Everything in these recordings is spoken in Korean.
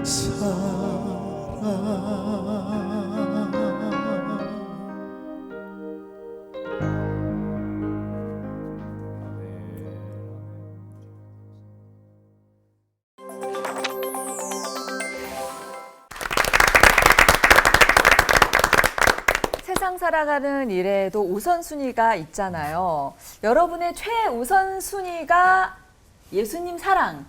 세상 살아가는 일에도 우선순위가 있잖아요. 여러분의 최우선순위가 예수님 사랑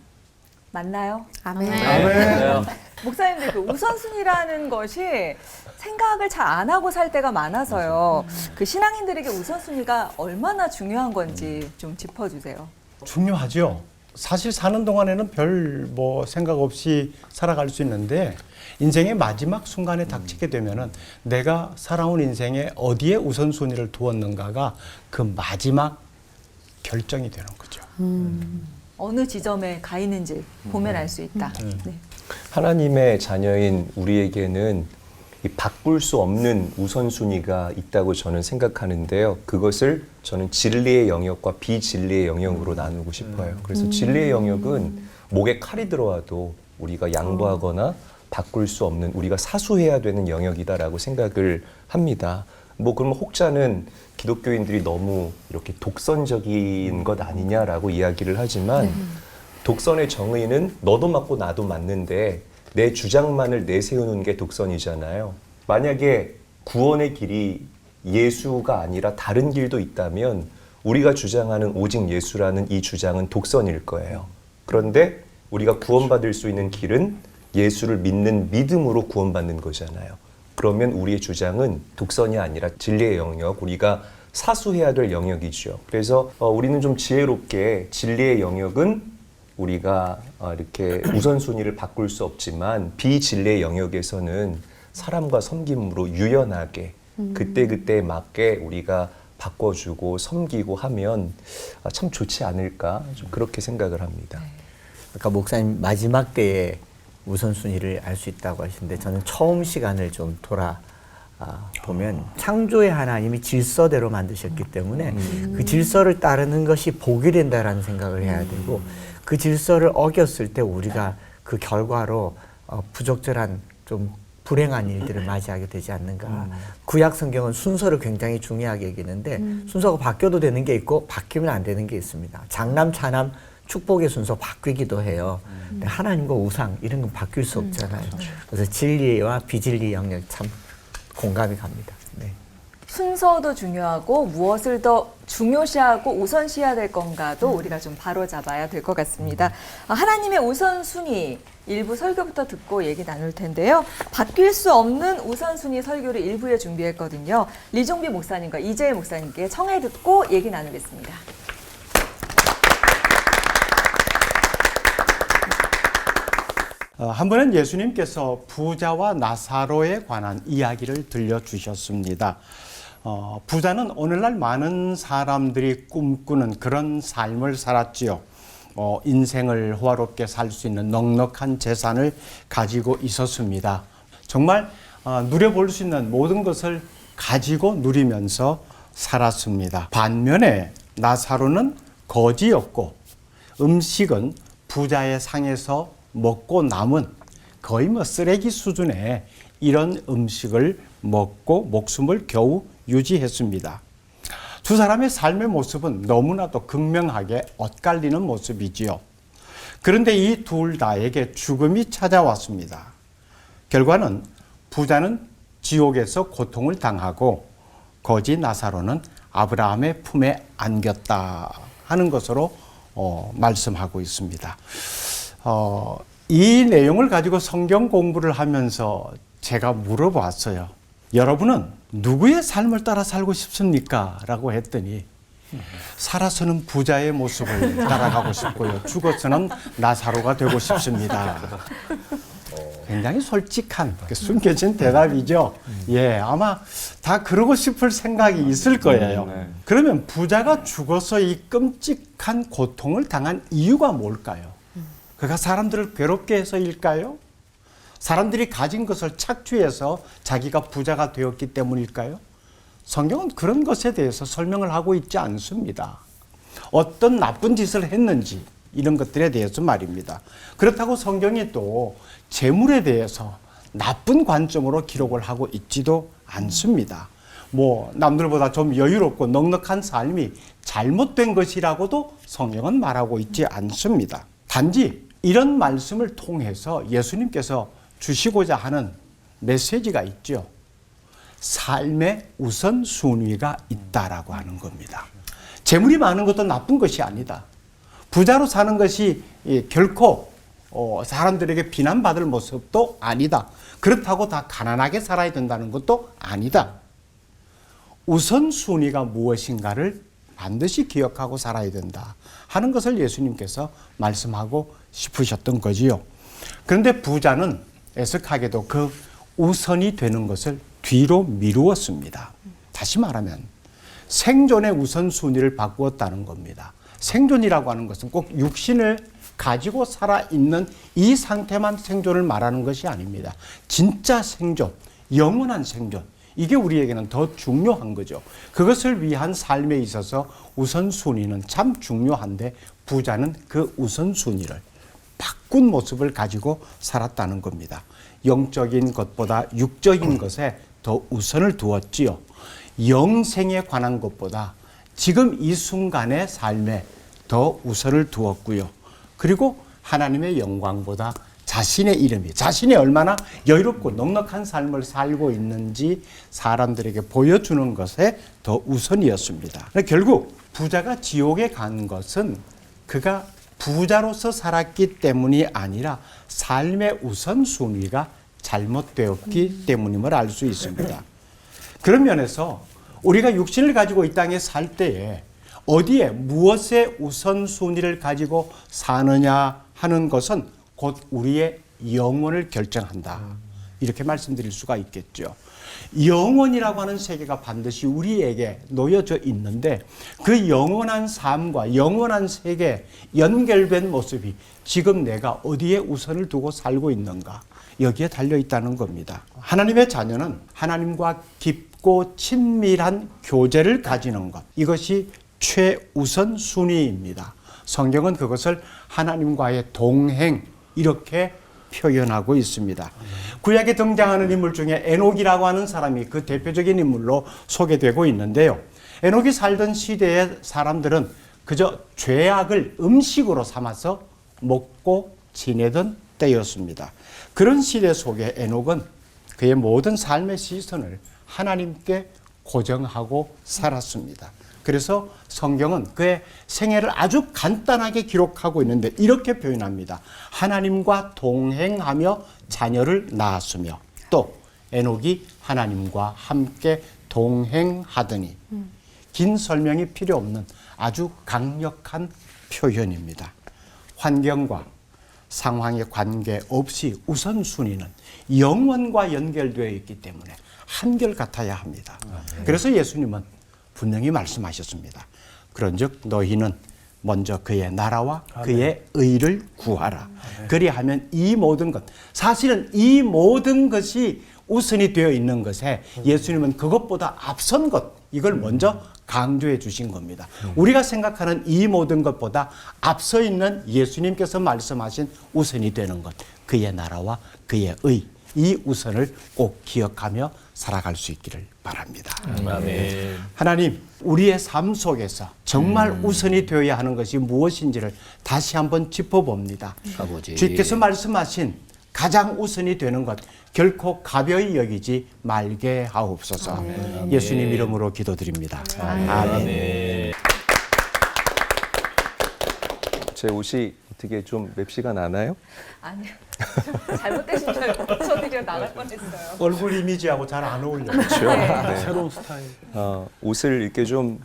맞나요? 아멘. 아멘. 목사님들 그 우선순위라는 것이 생각을 잘 안 하고 살 때가 많아서요. 그 신앙인들에게 우선순위가 얼마나 중요한 건지 좀 짚어주세요. 중요하죠. 사실 사는 동안에는 별 생각 없이 살아갈 수 있는데 인생의 마지막 순간에 닥치게 되면은 내가 살아온 인생에 어디에 우선순위를 두었는가가 그 마지막 결정이 되는 거죠. 어느 지점에 가 있는지 보면 알 수 있다. 네. 하나님의 자녀인 우리에게는 이 바꿀 수 없는 우선순위가 있다고 저는 생각하는데요. 그것을 저는 진리의 영역과 비진리의 영역으로 나누고 싶어요. 그래서 진리의 영역은 목에 칼이 들어와도 우리가 양보하거나 바꿀 수 없는, 우리가 사수해야 되는 영역이다라고 생각을 합니다. 그러면 혹자는 기독교인들이 너무 이렇게 독선적인 것 아니냐라고 이야기를 하지만 독선의 정의는 너도 맞고 나도 맞는데 내 주장만을 내세우는 게 독선이잖아요. 만약에 구원의 길이 예수가 아니라 다른 길도 있다면 우리가 주장하는 오직 예수라는 이 주장은 독선일 거예요. 그런데 우리가 구원받을 수 있는 길은 예수를 믿는 믿음으로 구원받는 거잖아요. 그러면 우리의 주장은 독선이 아니라 진리의 영역, 우리가 사수해야 될 영역이죠. 그래서 우리는 좀 지혜롭게 진리의 영역은 우리가 이렇게 우선순위를 바꿀 수 없지만 비진리의 영역에서는 사람과 섬김으로 유연하게 그때그때에 맞게 우리가 바꿔주고 섬기고 하면 참 좋지 않을까, 좀 그렇게 생각을 합니다. 아까 목사님 마지막 때에 우선순위를 알 수 있다고 하시는데 저는 처음 시간을 좀 보면 창조의 하나님이 질서대로 만드셨기 때문에 그 질서를 따르는 것이 복이 된다라는 생각을 해야 되고 그 질서를 어겼을 때 우리가 그 결과로 부적절한 좀 불행한 일들을 맞이하게 되지 않는가. 구약 성경은 순서를 굉장히 중요하게 여기는데 순서가 바뀌어도 되는 게 있고 바뀌면 안 되는 게 있습니다. 장남, 차남, 축복의 순서 바뀌기도 해요. 근데 하나님과 우상 이런 건 바뀔 수 없잖아요. 그래서 진리와 비진리 영역 참 공감이 갑니다. 네. 순서도 중요하고 무엇을 더 중요시하고 우선시해야 될 건가도 우리가 좀 바로잡아야 될 것 같습니다. 하나님의 우선순위 일부 설교부터 듣고 얘기 나눌 텐데요. 바뀔 수 없는 우선순위 설교를 일부에 준비했거든요. 리종비 목사님과 이재일 목사님께 청해 듣고 얘기 나누겠습니다. 한 번은 예수님께서 부자와 나사로에 관한 이야기를 들려주셨습니다. 부자는 오늘날 많은 사람들이 꿈꾸는 그런 삶을 살았지요. 인생을 호화롭게 살 수 있는 넉넉한 재산을 가지고 있었습니다. 정말 누려볼 수 있는 모든 것을 가지고 누리면서 살았습니다. 반면에 나사로는 거지였고 음식은 부자의 상에서 먹고 남은 거의 쓰레기 수준의 이런 음식을 먹고 목숨을 겨우 유지했습니다. 두 사람의 삶의 모습은 너무나도 극명하게 엇갈리는 모습이지요. 그런데 이 둘 다에게 죽음이 찾아왔습니다. 결과는 부자는 지옥에서 고통을 당하고 거지 나사로는 아브라함의 품에 안겼다 하는 것으로 말씀하고 있습니다. 이 내용을 가지고 성경 공부를 하면서 제가 물어봤어요. 여러분은 누구의 삶을 따라 살고 싶습니까? 라고 했더니 살아서는 부자의 모습을 따라가고 싶고요. 죽어서는 나사로가 되고 싶습니다. 굉장히 솔직한 숨겨진 대답이죠. 예, 아마 다 그러고 싶을 생각이 있을 거예요. 그러면 부자가 죽어서 이 끔찍한 고통을 당한 이유가 뭘까요? 그가 사람들을 괴롭게 해서일까요? 사람들이 가진 것을 착취해서 자기가 부자가 되었기 때문일까요? 성경은 그런 것에 대해서 설명을 하고 있지 않습니다. 어떤 나쁜 짓을 했는지, 이런 것들에 대해서 말입니다. 그렇다고 성경이 또 재물에 대해서 나쁜 관점으로 기록을 하고 있지도 않습니다. 뭐 남들보다 좀 여유롭고 넉넉한 삶이 잘못된 것이라고도 성경은 말하고 있지 않습니다. 단지 이런 말씀을 통해서 예수님께서 주시고자 하는 메시지가 있죠. 삶의 우선순위가 있다라고 하는 겁니다. 재물이 많은 것도 나쁜 것이 아니다. 부자로 사는 것이 결코 사람들에게 비난받을 모습도 아니다. 그렇다고 다 가난하게 살아야 된다는 것도 아니다. 우선순위가 무엇인가를 반드시 기억하고 살아야 된다 하는 것을 예수님께서 말씀하고 싶으셨던 거지요. 그런데 부자는 애석하게도 그 우선이 되는 것을 뒤로 미루었습니다. 다시 말하면 생존의 우선순위를 바꾸었다는 겁니다. 생존이라고 하는 것은 꼭 육신을 가지고 살아있는 이 상태만 생존을 말하는 것이 아닙니다. 진짜 생존, 영원한 생존, 이게 우리에게는 더 중요한 거죠. 그것을 위한 삶에 있어서 우선순위는 참 중요한데 부자는 그 우선순위를 바꾼 모습을 가지고 살았다는 겁니다. 영적인 것보다 육적인 것에 더 우선을 두었지요. 영생에 관한 것보다 지금 이 순간의 삶에 더 우선을 두었고요. 그리고 하나님의 영광보다 자신의 이름이, 자신이 얼마나 여유롭고 넉넉한 삶을 살고 있는지 사람들에게 보여주는 것에 더 우선이었습니다. 결국 부자가 지옥에 간 것은 그가 부자로서 살았기 때문이 아니라 삶의 우선순위가 잘못되었기 때문임을 알 수 있습니다. 그런 면에서 우리가 육신을 가지고 이 땅에 살 때에 어디에 무엇의 우선순위를 가지고 사느냐 하는 것은 곧 우리의 영혼을 결정한다. 이렇게 말씀드릴 수가 있겠죠. 영혼이라고 하는 세계가 반드시 우리에게 놓여져 있는데 그 영원한 삶과 영원한 세계에 연결된 모습이 지금 내가 어디에 우선을 두고 살고 있는가 여기에 달려있다는 겁니다. 하나님의 자녀는 하나님과 깊고 친밀한 교제를 가지는 것, 이것이 최우선 순위입니다. 성경은 그것을 하나님과의 동행 이렇게 표현하고 있습니다. 구약에 등장하는 인물 중에 에녹이라고 하는 사람이 그 대표적인 인물로 소개되고 있는데요. 에녹이 살던 시대의 사람들은 그저 죄악을 음식으로 삼아서 먹고 지내던 때였습니다. 그런 시대 속에 에녹은 그의 모든 삶의 시선을 하나님께 고정하고 살았습니다. 그래서 성경은 그의 생애를 아주 간단하게 기록하고 있는데 이렇게 표현합니다. 하나님과 동행하며 자녀를 낳았으며 또 에녹이 하나님과 함께 동행하더니 긴 설명이 필요 없는 아주 강력한 표현입니다. 환경과 상황에 관계없이 우선순위는 영원과 연결되어 있기 때문에 한결같아야 합니다. 그래서 예수님은 분명히 말씀하셨습니다. 그런즉 너희는 먼저 그의 나라와 그의 의를 구하라. 그리하면 이 모든 것, 사실은 이 모든 것이 우선이 되어 있는 것에 예수님은 그것보다 앞선 것, 이걸 먼저 강조해 주신 겁니다. 우리가 생각하는 이 모든 것보다 앞서 있는 예수님께서 말씀하신 우선이 되는 것, 그의 나라와 그의 의, 이 우선을 꼭 기억하며 살아갈 수 있기를 바랍니다. 아멘. 하나님, 우리의 삶 속에서 정말 우선이 되어야 하는 것이 무엇인지를 다시 한번 짚어봅니다. 아버지. 주께서 말씀하신 가장 우선이 되는 것 결코 가벼이 여기지 말게 하옵소서. 아멘. 예수님 이름으로 기도드립니다. 아멘. 제 옷이 어떻게 좀 맵시가 나나요? 아니요. 잘못되신 줄 알고 저들이 나갈 뻔했어요. 얼굴 이미지하고 잘 안 어울려요. 그렇죠. 네. 새로운 스타일. 옷을 이렇게 좀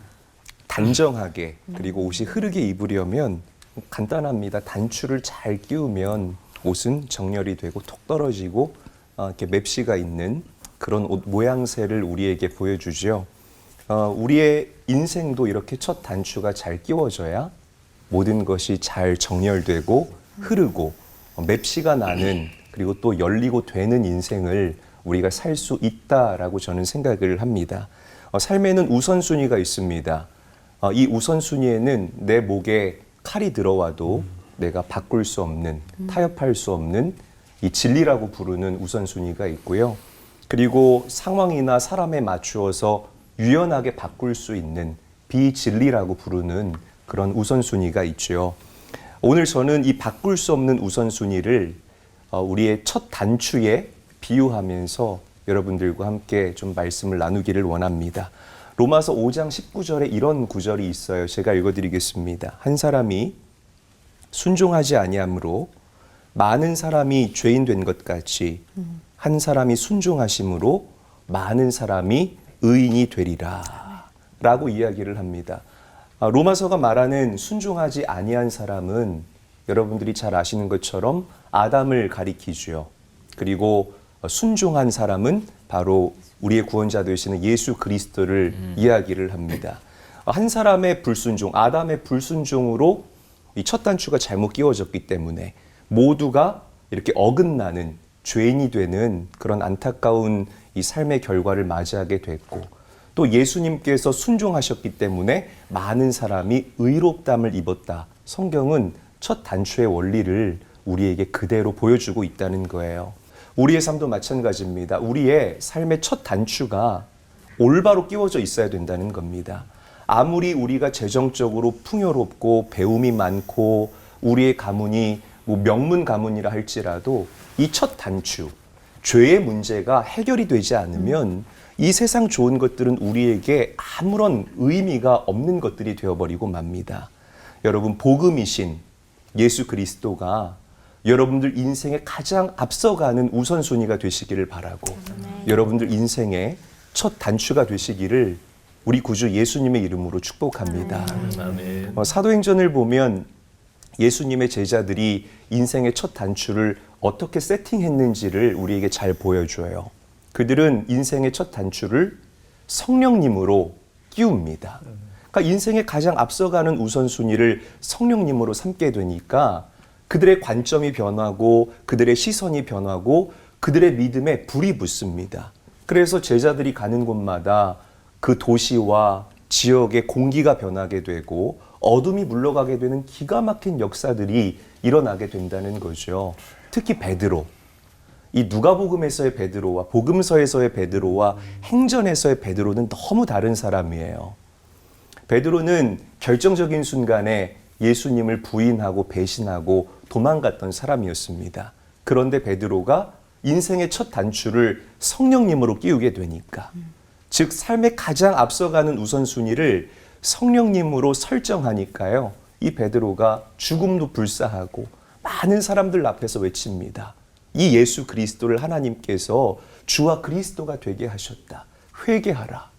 단정하게 그리고 옷이 흐르게 입으려면 간단합니다. 단추를 잘 끼우면 옷은 정렬이 되고 톡 떨어지고 이렇게 맵시가 있는 그런 옷 모양새를 우리에게 보여주죠. 우리의 인생도 이렇게 첫 단추가 잘 끼워져야 모든 것이 잘 정렬되고 흐르고 맵시가 나는 그리고 또 열리고 되는 인생을 우리가 살 수 있다라고 저는 생각을 합니다. 삶에는 우선순위가 있습니다. 이 우선순위에는 내 목에 칼이 들어와도 내가 바꿀 수 없는, 타협할 수 없는 이 진리라고 부르는 우선순위가 있고요. 그리고 상황이나 사람에 맞추어서 유연하게 바꿀 수 있는 비진리라고 부르는 그런 우선순위가 있죠. 오늘 저는 이 바꿀 수 없는 우선순위를 우리의 첫 단추에 비유하면서 여러분들과 함께 좀 말씀을 나누기를 원합니다. 로마서 5장 19절에 이런 구절이 있어요. 제가 읽어드리겠습니다. 한 사람이 순종하지 아니함으로 많은 사람이 죄인 된 것 같이 한 사람이 순종하심으로 많은 사람이 의인이 되리라 라고 이야기를 합니다. 로마서가 말하는 순종하지 아니한 사람은 여러분들이 잘 아시는 것처럼 아담을 가리키죠. 그리고 순종한 사람은 바로 우리의 구원자 되시는 예수 그리스도를 이야기를 합니다. 한 사람의 불순종, 아담의 불순종으로 이 첫 단추가 잘못 끼워졌기 때문에 모두가 이렇게 어긋나는 죄인이 되는 그런 안타까운 이 삶의 결과를 맞이하게 됐고, 또 예수님께서 순종하셨기 때문에 많은 사람이 의롭담을 입었다. 성경은 첫 단추의 원리를 우리에게 그대로 보여주고 있다는 거예요. 우리의 삶도 마찬가지입니다. 우리의 삶의 첫 단추가 올바로 끼워져 있어야 된다는 겁니다. 아무리 우리가 재정적으로 풍요롭고 배움이 많고 우리의 가문이 명문 가문이라 할지라도 이 첫 단추, 죄의 문제가 해결이 되지 않으면 이 세상 좋은 것들은 우리에게 아무런 의미가 없는 것들이 되어버리고 맙니다. 여러분, 복음이신 예수 그리스도가 여러분들 인생에 가장 앞서가는 우선순위가 되시기를 바라고, 여러분들 인생의 첫 단추가 되시기를 우리 구주 예수님의 이름으로 축복합니다. 사도행전을 보면 예수님의 제자들이 인생의 첫 단추를 어떻게 세팅했는지를 우리에게 잘 보여줘요. 그들은 인생의 첫 단추를 성령님으로 끼웁니다. 그러니까 인생의 가장 앞서가는 우선순위를 성령님으로 삼게 되니까 그들의 관점이 변하고 그들의 시선이 변하고 그들의 믿음에 불이 붙습니다. 그래서 제자들이 가는 곳마다 그 도시와 지역의 공기가 변하게 되고 어둠이 물러가게 되는 기가 막힌 역사들이 일어나게 된다는 거죠. 특히 베드로, 이 누가복음에서의 베드로와 복음서에서의 베드로와 행전에서의 베드로는 너무 다른 사람이에요. 베드로는 결정적인 순간에 예수님을 부인하고 배신하고 도망갔던 사람이었습니다. 그런데 베드로가 인생의 첫 단추를 성령님으로 끼우게 되니까, 즉 삶의 가장 앞서가는 우선순위를 성령님으로 설정하니까요, 이 베드로가 죽음도 불사하고 많은 사람들 앞에서 외칩니다. 이 예수 그리스도를 하나님께서 주와 그리스도가 되게 하셨다. 회개하라.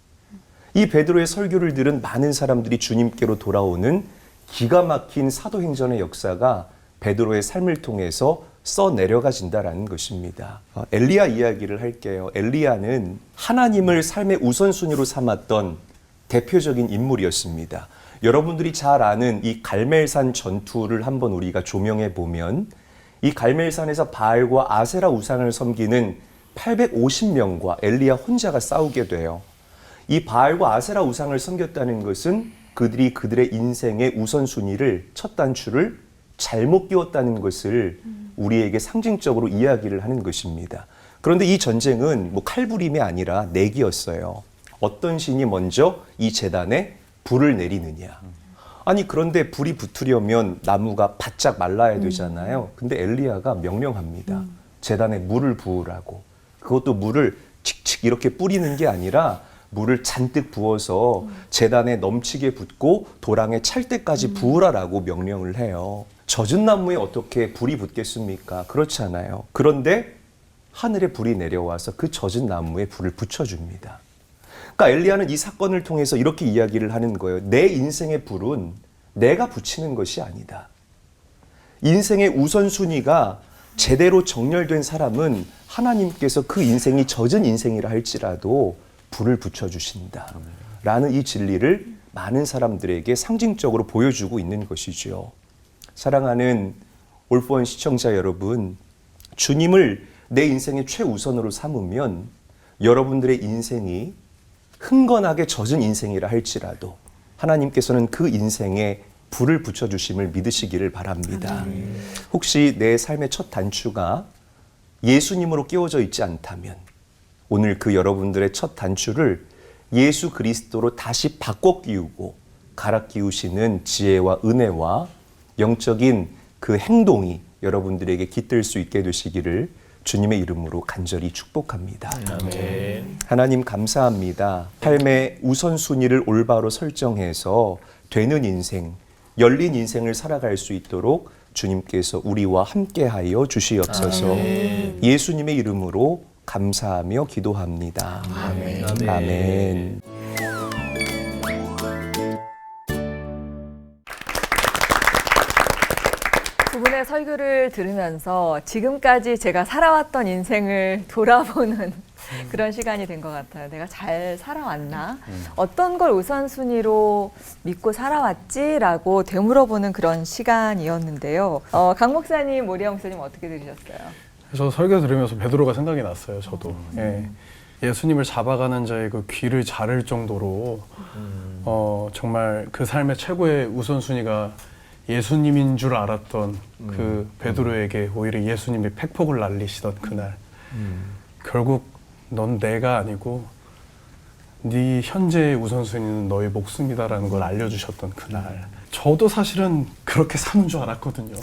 이 베드로의 설교를 들은 많은 사람들이 주님께로 돌아오는 기가 막힌 사도행전의 역사가 베드로의 삶을 통해서 써내려가진다라는 것입니다. 엘리야 이야기를 할게요. 엘리야는 하나님을 삶의 우선순위로 삼았던 대표적인 인물이었습니다. 여러분들이 잘 아는 이 갈멜산 전투를 한번 우리가 조명해 보면, 이 갈멜산에서 바알과 아세라 우상을 섬기는 850명과 엘리야 혼자가 싸우게 돼요. 이 바알과 아세라 우상을 섬겼다는 것은 그들이 그들의 인생의 우선순위를, 첫 단추를 잘못 끼웠다는 것을 우리에게 상징적으로 이야기를 하는 것입니다. 그런데 이 전쟁은 칼부림이 아니라 내기였어요. 어떤 신이 먼저 이 제단에 불을 내리느냐. 아니, 그런데 불이 붙으려면 나무가 바짝 말라야 되잖아요. 근데 엘리야가 명령합니다. 제단에 물을 부으라고. 그것도 물을 칙칙 이렇게 뿌리는 게 아니라 물을 잔뜩 부어서 제단에 넘치게 붓고 도랑에 찰 때까지 부으라라고 명령을 해요. 젖은 나무에 어떻게 불이 붙겠습니까? 그렇지 않아요. 그런데 하늘에 불이 내려와서 그 젖은 나무에 불을 붙여줍니다. 그러니까 엘리야는 이 사건을 통해서 이렇게 이야기를 하는 거예요. 내 인생의 불은 내가 붙이는 것이 아니다. 인생의 우선순위가 제대로 정렬된 사람은 하나님께서 그 인생이 젖은 인생이라 할지라도 불을 붙여주신다. 라는 이 진리를 많은 사람들에게 상징적으로 보여주고 있는 것이죠. 사랑하는 올포원 시청자 여러분, 주님을 내 인생의 최우선으로 삼으면 여러분들의 인생이 흥건하게 젖은 인생이라 할지라도 하나님께서는 그 인생에 불을 붙여주심을 믿으시기를 바랍니다. 혹시 내 삶의 첫 단추가 예수님으로 끼워져 있지 않다면 오늘 그 여러분들의 첫 단추를 예수 그리스도로 다시 바꿔 끼우고 갈아 끼우시는 지혜와 은혜와 영적인 그 행동이 여러분들에게 깃들 수 있게 되시기를 주님의 이름으로 간절히 축복합니다. 하나님 감사합니다. 삶의 우선순위를 올바로 설정해서 되는 인생, 열린 인생을 살아갈 수 있도록 주님께서 우리와 함께하여 주시옵소서. 예수님의 이름으로 감사하며 기도합니다. 아멘. 두 분의 설교를 들으면서 지금까지 제가 살아왔던 인생을 돌아보는 그런 시간이 된 것 같아요. 내가 잘 살아왔나? 어떤 걸 우선순위로 믿고 살아왔지라고 되물어보는 그런 시간이었는데요. 강 목사님, 모리아 목사님 어떻게 들으셨어요? 저 설교 들으면서 베드로가 생각이 났어요. 저도 예수님을 잡아가는 자의 그 귀를 자를 정도로 정말 그 삶의 최고의 우선순위가 예수님인 줄 알았던 그 베드로에게 오히려 예수님이 팩폭을 날리시던 그날 결국 넌 내가 아니고 네 현재의 우선순위는 너의 목숨이다라는 걸 알려주셨던 그날 저도 사실은 그렇게 사는 줄 알았거든요.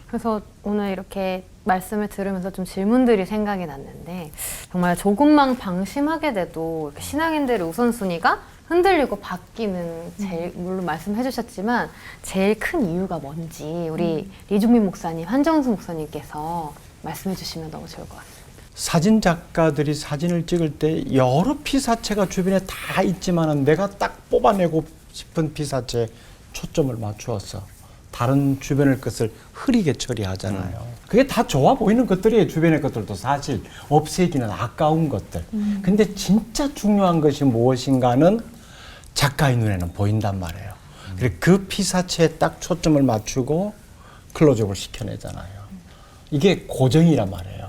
그래서 오늘 이렇게 말씀을 들으면서 좀 질문들이 생각이 났는데 정말 조금만 방심하게 돼도 이렇게 신앙인들의 우선순위가 흔들리고 바뀌는 제일 물론 말씀해 주셨지만 제일 큰 이유가 뭔지 우리 리중민 목사님, 한정수 목사님께서 말씀해 주시면 너무 좋을 것 같습니다. 사진 작가들이 사진을 찍을 때 여러 피사체가 주변에 다 있지만은 내가 딱 뽑아내고 싶은 피사체에 초점을 맞추어서 다른 주변의 것을 흐리게 처리하잖아요. 그게 다 좋아 보이는 것들이에요. 주변의 것들도 사실 없애기는 아까운 것들. 근데 진짜 중요한 것이 무엇인가는 작가의 눈에는 보인단 말이에요. 그래서 그 피사체에 딱 초점을 맞추고 클로즈업을 시켜내잖아요. 이게 고정이란 말이에요.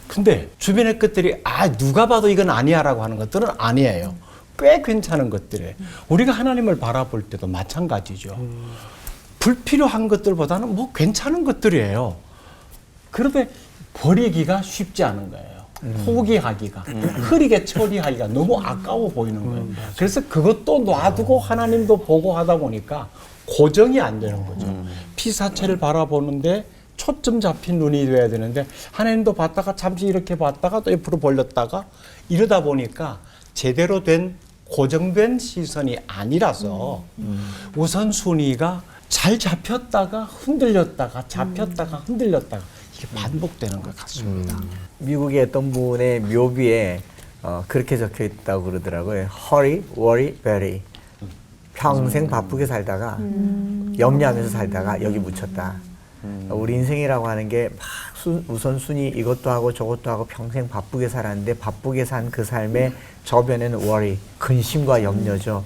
근데 주변의 것들이 누가 봐도 이건 아니야라고 하는 것들은 아니에요. 꽤 괜찮은 것들이에요. 우리가 하나님을 바라볼 때도 마찬가지죠. 불필요한 것들보다는 뭐 괜찮은 것들이에요. 그런데 버리기가 쉽지 않은 거예요. 포기하기가, 흐리게 처리하기가 너무 아까워 보이는 거예요. 그래서 그것도 놔두고 하나님도 보고 하다 보니까 고정이 안 되는 거죠. 피사체를 바라보는데 초점 잡힌 눈이 돼야 되는데 하나님도 봤다가 잠시 이렇게 봤다가 또 옆으로 벌렸다가 이러다 보니까 제대로 된 고정된 시선이 아니라서 우선순위가 잘 잡혔다가 흔들렸다가 잡혔다가 흔들렸다가 이게 반복되는 것 같습니다. 미국의 어떤 분의 묘비에 그렇게 적혀 있다고 그러더라고요. Hurry, worry, bury. 평생 바쁘게 살다가 염려하면서 살다가 여기 묻혔다. 우리 인생이라고 하는 게 막 우선순위 이것도 하고 저것도 하고 평생 바쁘게 살았는데 바쁘게 산 그 삶의 저변에는 worry, 근심과 염려죠.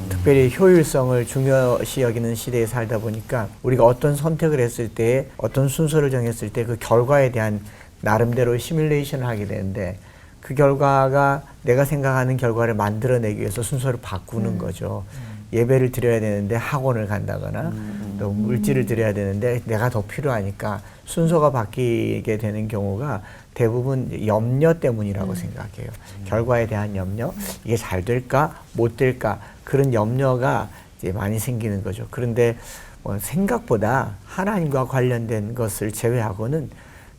특별히 효율성을 중요시 여기는 시대에 살다 보니까 우리가 어떤 선택을 했을 때 어떤 순서를 정했을 때 그 결과에 대한 나름대로 시뮬레이션을 하게 되는데 그 결과가 내가 생각하는 결과를 만들어내기 위해서 순서를 바꾸는 거죠. 예배를 드려야 되는데 학원을 간다거나 또 물질을 드려야 되는데 내가 더 필요하니까 순서가 바뀌게 되는 경우가 대부분 염려 때문이라고 생각해요. 결과에 대한 염려, 이게 잘 될까 못 될까 그런 염려가 이제 많이 생기는 거죠. 그런데 생각보다 하나님과 관련된 것을 제외하고는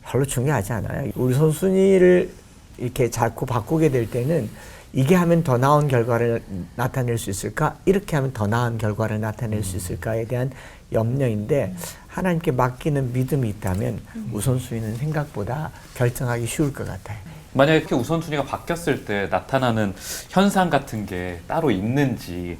별로 중요하지 않아요. 우리 선순위를 이렇게 자꾸 바꾸게 될 때는 이게 하면 더 나은 결과를 나타낼 수 있을까? 이렇게 하면 더 나은 결과를 나타낼 수 있을까에 대한 염려인데 하나님께 맡기는 믿음이 있다면 우선순위는 생각보다 결정하기 쉬울 것 같아요. 만약에 이렇게 우선순위가 바뀌었을 때 나타나는 현상 같은 게 따로 있는지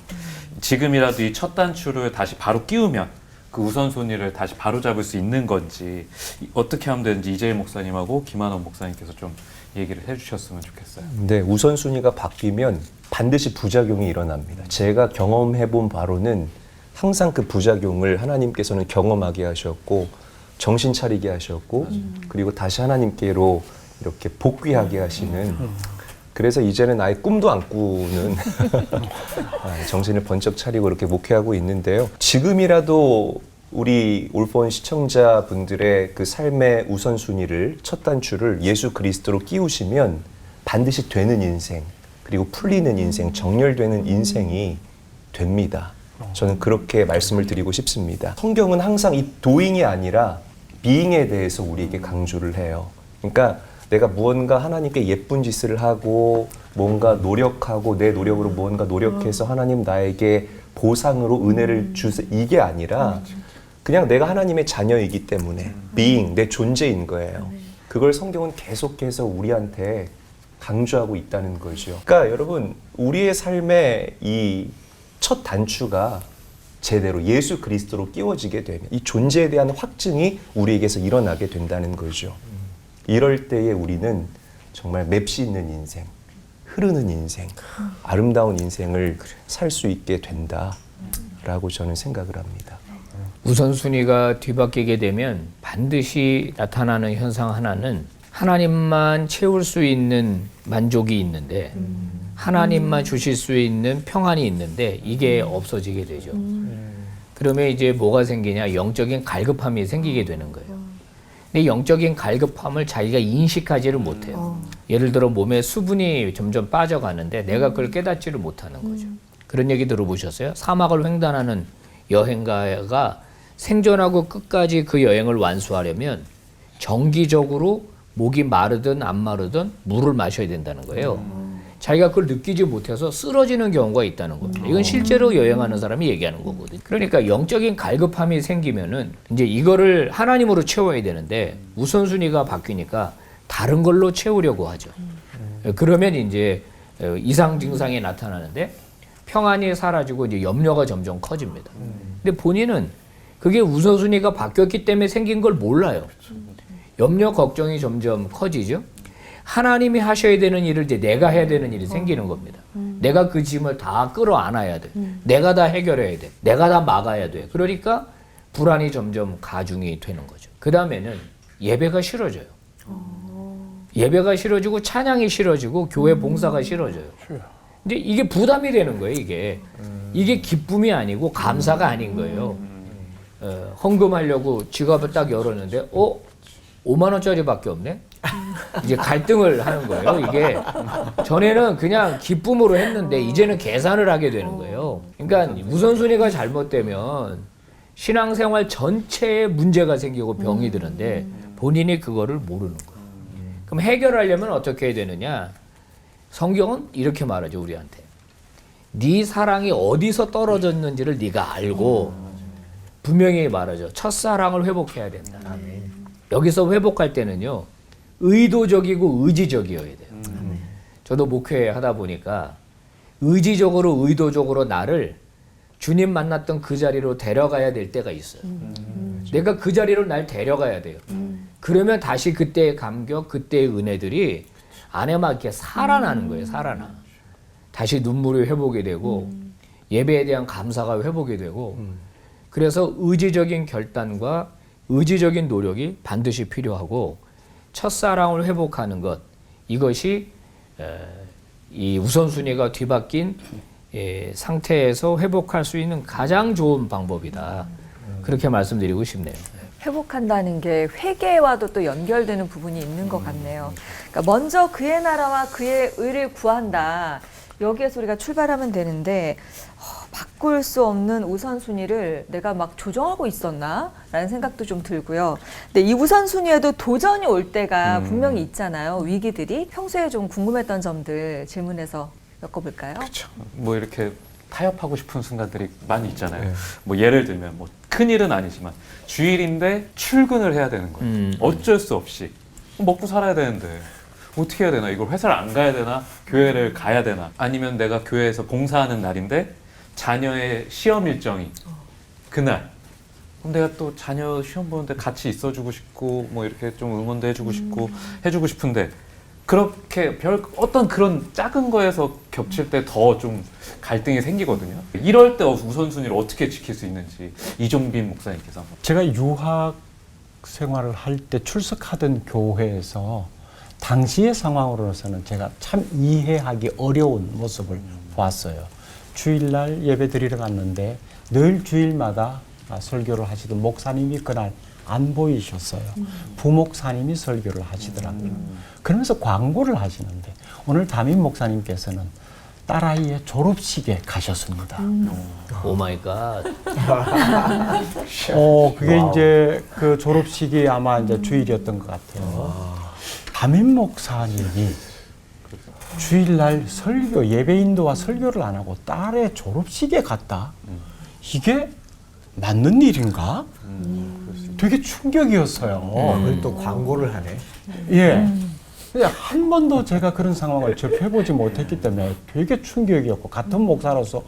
지금이라도 이 첫 단추를 다시 바로 끼우면 그 우선순위를 다시 바로잡을 수 있는 건지 어떻게 하면 되는지 이재일 목사님하고 김한원 목사님께서 좀 얘기를 해주셨으면 좋겠어요. 네, 우선순위가 바뀌면 반드시 부작용이 일어납니다. 제가 경험해본 바로는 항상 그 부작용을 하나님께서는 경험하게 하셨고 정신 차리게 하셨고 그리고 다시 하나님께로 이렇게 복귀하게 하시는 그래서 이제는 아예 꿈도 안 꾸는 정신을 번쩍 차리고 이렇게 목회하고 있는데요. 지금이라도 우리 올폰 시청자분들의 그 삶의 우선순위를 첫 단추를 예수 그리스도로 끼우시면 반드시 되는 인생, 그리고 풀리는 인생, 정렬되는 인생이 됩니다. 저는 그렇게 말씀을 드리고 싶습니다. 성경은 항상 이 doing이 아니라 being에 대해서 우리에게 강조를 해요. 그러니까 내가 무언가 하나님께 예쁜 짓을 하고 뭔가 노력하고 내 노력으로 무언가 노력해서 하나님 나에게 보상으로 은혜를 주세요, 이게 아니라 그냥 내가 하나님의 자녀이기 때문에 being, 내 존재인 거예요. 그걸 성경은 계속해서 우리한테 강조하고 있다는 거죠. 그러니까 여러분, 우리의 삶의 이 첫 단추가 제대로 예수 그리스도로 끼워지게 되면 이 존재에 대한 확증이 우리에게서 일어나게 된다는 거죠. 이럴 때에 우리는 정말 맵시 있는 인생, 흐르는 인생, 아름다운 인생을 살 수 있게 된다라고 저는 생각을 합니다. 우선순위가 뒤바뀌게 되면 반드시 나타나는 현상 하나는 하나님만 채울 수 있는 만족이 있는데 하나님만 주실 수 있는 평안이 있는데 이게 없어지게 되죠. 그러면 이제 뭐가 생기냐? 영적인 갈급함이 생기게 되는 거예요. 근데 영적인 갈급함을 자기가 인식하지를 못해요. 예를 들어 몸에 수분이 점점 빠져가는데 내가 그걸 깨닫지를 못하는 거죠. 그런 얘기 들어보셨어요? 사막을 횡단하는 여행가가 생존하고 끝까지 그 여행을 완수하려면 정기적으로 목이 마르든 안 마르든 물을 마셔야 된다는 거예요. 자기가 그걸 느끼지 못해서 쓰러지는 경우가 있다는 겁니다. 이건 실제로 여행하는 사람이 얘기하는 거거든요. 그러니까 영적인 갈급함이 생기면은 이제 이거를 하나님으로 채워야 되는데 우선순위가 바뀌니까 다른 걸로 채우려고 하죠. 그러면 이제 이상 증상이 나타나는데 평안이 사라지고 이제 염려가 점점 커집니다. 근데 본인은 그게 우선순위가 바뀌었기 때문에 생긴 걸 몰라요. 염려, 걱정이 점점 커지죠. 하나님이 하셔야 되는 일을 이제 내가 해야 되는 일이 생기는 겁니다. 내가 그 짐을 다 끌어안아야 돼. 내가 다 해결해야 돼. 내가 다 막아야 돼. 그러니까 불안이 점점 가중이 되는 거죠. 그 다음에는 예배가 싫어져요. 예배가 싫어지고 찬양이 싫어지고 교회 봉사가 싫어져요. 근데 이게 부담이 되는 거예요. 이게 기쁨이 아니고 감사가 아닌 거예요. 헌금하려고 지갑을 딱 열었는데 5만 원짜리밖에 없네? 이제 갈등을 하는 거예요. 이게 전에는 그냥 기쁨으로 했는데 이제는 계산을 하게 되는 거예요. 그러니까 우선순위가 잘못되면 신앙생활 전체에 문제가 생기고 병이 드는데 본인이 그거를 모르는 거예요. 그럼 해결하려면 어떻게 해야 되느냐? 성경은 이렇게 말하죠, 우리한테. 네 사랑이 어디서 떨어졌는지를 네가 알고 분명히 말하죠. 첫사랑을 회복해야 된다. 여기서 회복할 때는요, 의도적이고 의지적이어야 돼요. 저도 목회하다 보니까 의지적으로 의도적으로 나를 주님 만났던 그 자리로 데려가야 될 때가 있어요. 내가 그 자리로 날 데려가야 돼요. 그러면 다시 그때의 감격, 그때의 은혜들이 안에 막 이렇게 살아나는 거예요. 살아나. 다시 눈물이 회복이 되고 예배에 대한 감사가 회복이 되고 그래서 의지적인 결단과 의지적인 노력이 반드시 필요하고 첫사랑을 회복하는 것, 이것이 이 우선순위가 뒤바뀐 상태에서 회복할 수 있는 가장 좋은 방법이다. 그렇게 말씀드리고 싶네요. 회복한다는 게 회개와도 또 연결되는 부분이 있는 것 같네요. 그러니까 먼저 그의 나라와 그의 의를 구한다. 여기에서 우리가 출발하면 되는데 바꿀 수 없는 우선순위를 내가 막 조정하고 있었나? 라는 생각도 좀 들고요. 근데 이 우선순위에도 도전이 올 때가 분명히 있잖아요. 위기들이. 평소에 좀 궁금했던 점들 질문해서 엮어볼까요? 그렇죠. 뭐 이렇게 타협하고 싶은 순간들이 많이 있잖아요. 뭐 예를 들면 뭐 큰일은 아니지만 주일인데 출근을 해야 되는 거예요. 어쩔 수 없이. 먹고 살아야 되는데 어떻게 해야 되나? 이걸 회사를 안 가야 되나? 교회를 가야 되나? 아니면 내가 교회에서 봉사하는 날인데 자녀의 시험 일정이 그날. 그럼 내가 또 자녀 시험 보는데 같이 있어주고 싶고 뭐 이렇게 좀 응원도 해주고 싶고 해주고 싶은데 그렇게 어떤 그런 작은 거에서 겹칠 때 더 좀 갈등이 생기거든요. 이럴 때 우선순위를 어떻게 지킬 수 있는지 이종빈 목사님께서 한번. 제가 유학 생활을 할 때 출석하던 교회에서 당시의 상황으로서는 제가 참 이해하기 어려운 모습을 보았어요. 주일날 예배 드리러 갔는데 늘 주일마다 설교를 하시던 목사님이 그날 안 보이셨어요. 부목사님이 설교를 하시더라고요. 그러면서 광고를 하시는데 오늘 담임 목사님께서는 딸아이의 졸업식에 가셨습니다. 오 마이 갓. 그게 이제 그 졸업식이 아마 이제 주일이었던 것 같아요. 담임 목사님이 주일날 설교, 예배 인도와 설교를 안 하고 딸의 졸업식에 갔다? 이게 맞는 일인가? 되게 충격이었어요. 그걸 또 광고를 하네. 예. 근데 한 번도 제가 그런 상황을 접해보지 못했기 때문에 되게 충격이었고, 같은 목사로서